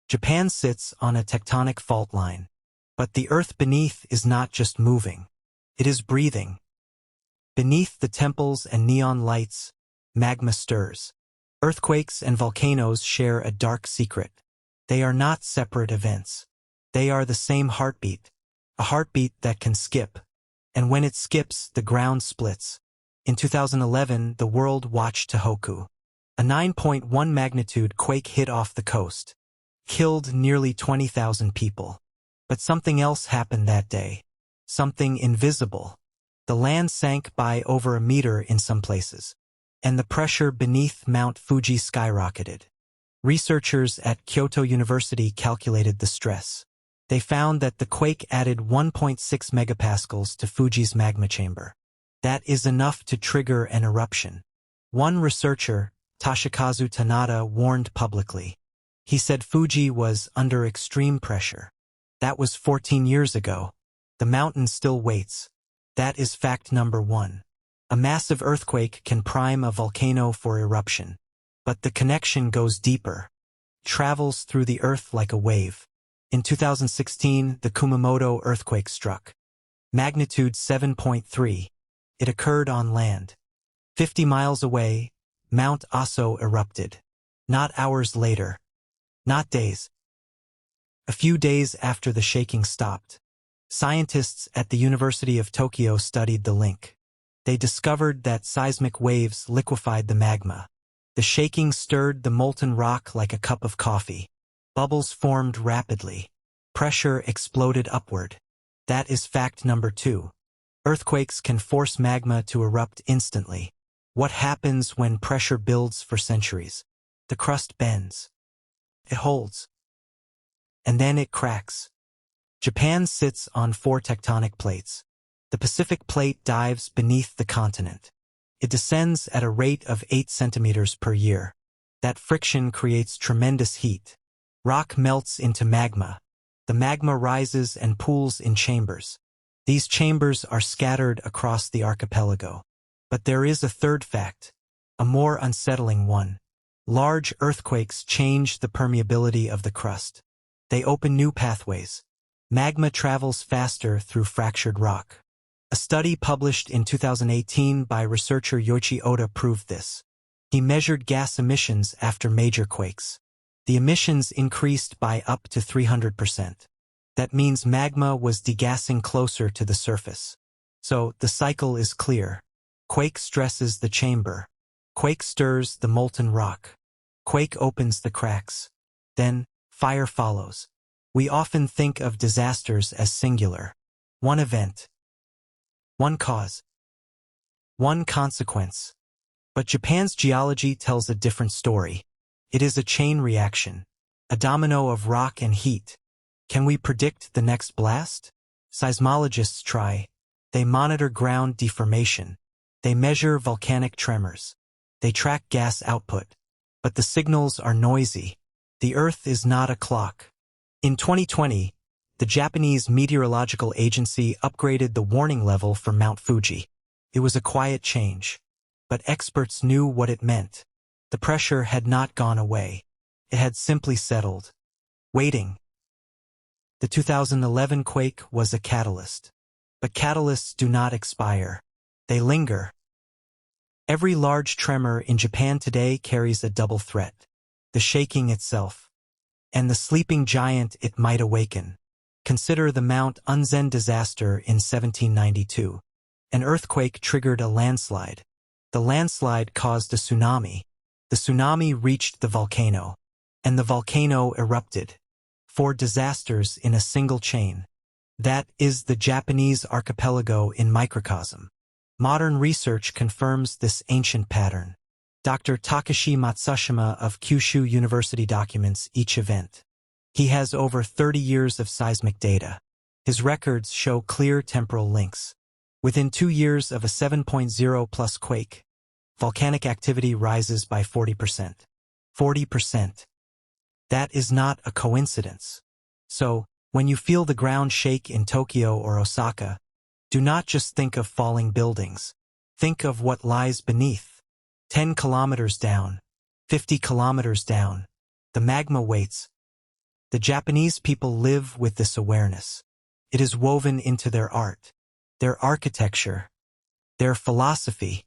Japan sits on a tectonic fault line. But the earth beneath is not just moving. It is breathing. Beneath the temples and neon lights, magma stirs. Earthquakes and volcanoes share a dark secret. They are not separate events. They are the same heartbeat. A heartbeat that can skip. And when it skips, the ground splits. In 2011, the world watched Tohoku. A 9.1 magnitude quake hit off the coast. Killed nearly 20,000 people. But something else happened that day. Something invisible. The land sank by over a meter in some places. And the pressure beneath Mount Fuji skyrocketed. Researchers at Kyoto University calculated the stress. They found that the quake added 1.6 megapascals to Fuji's magma chamber. That is enough to trigger an eruption. One researcher, Toshikazu Tanada, warned publicly. He said Fuji was under extreme pressure. That was 14 years ago. The mountain still waits. That is fact number 1. A massive earthquake can prime a volcano for eruption. But the connection goes deeper. Travels through the earth like a wave. In 2016, the Kumamoto earthquake struck. Magnitude 7.3. It occurred on land. 50 miles away, Mount Aso erupted. Not hours later. Not days. A few days after the shaking stopped. Scientists at the University of Tokyo studied the link. They discovered that seismic waves liquefied the magma. The shaking stirred the molten rock like a cup of coffee. Bubbles formed rapidly. Pressure exploded upward. That is fact number 2. Earthquakes can force magma to erupt instantly. What happens when pressure builds for centuries? The crust bends. It holds. And then it cracks. Japan sits on 4 tectonic plates. The Pacific plate dives beneath the continent. It descends at a rate of 8 centimeters per year. That friction creates tremendous heat. Rock melts into magma. The magma rises and pools in chambers. These chambers are scattered across the archipelago. But there is a third fact, a more unsettling one. Large earthquakes change the permeability of the crust. They open new pathways. Magma travels faster through fractured rock. A study published in 2018 by researcher Yoichi Oda proved this. He measured gas emissions after major quakes. The emissions increased by up to 300%. That means magma was degassing closer to the surface. So, the cycle is clear. Quake stresses the chamber. Quake stirs the molten rock. Quake opens the cracks. Then, fire follows. We often think of disasters as singular. One event. One cause. One consequence. But Japan's geology tells a different story. It is a chain reaction. A domino of rock and heat. Can we predict the next blast? Seismologists try. They monitor ground deformation. They measure volcanic tremors. They track gas output. But the signals are noisy. The Earth is not a clock. In 2020, the Japanese Meteorological Agency upgraded the warning level for Mount Fuji. It was a quiet change. But experts knew what it meant. The pressure had not gone away. It had simply settled. Waiting. The 2011 quake was a catalyst. But catalysts do not expire. They linger. Every large tremor in Japan today carries a double threat. The shaking itself. And the sleeping giant it might awaken. Consider the Mount Unzen disaster in 1792. An earthquake triggered a landslide. The landslide caused a tsunami. The tsunami reached the volcano. And the volcano erupted. 4 disasters in a single chain. That is the Japanese archipelago in microcosm. Modern research confirms this ancient pattern. Dr. Takashi Matsushima of Kyushu University documents each event. He has over 30 years of seismic data. His records show clear temporal links. Within 2 years of a 7.0 plus quake, volcanic activity rises by 40%. 40%. That is not a coincidence. So, when you feel the ground shake in Tokyo or Osaka, do not just think of falling buildings. Think of what lies beneath. 10 kilometers down, 50 kilometers down. The magma waits. The Japanese people live with this awareness. It is woven into their art, their architecture, their philosophy.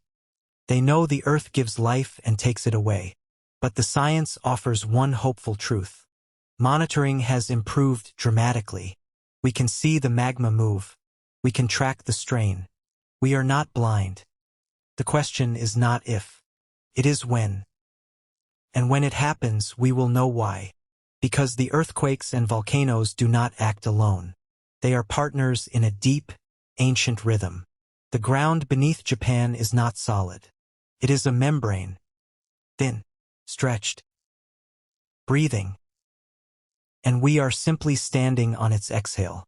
They know the earth gives life and takes it away. But the science offers one hopeful truth. Monitoring has improved dramatically. We can see the magma move. We can track the strain. We are not blind. The question is not if. It is when. And when it happens, we will know why. Because the earthquakes and volcanoes do not act alone. They are partners in a deep, ancient rhythm. The ground beneath Japan is not solid. It is a membrane. Thin. Stretched. Breathing. And we are simply standing on its exhale.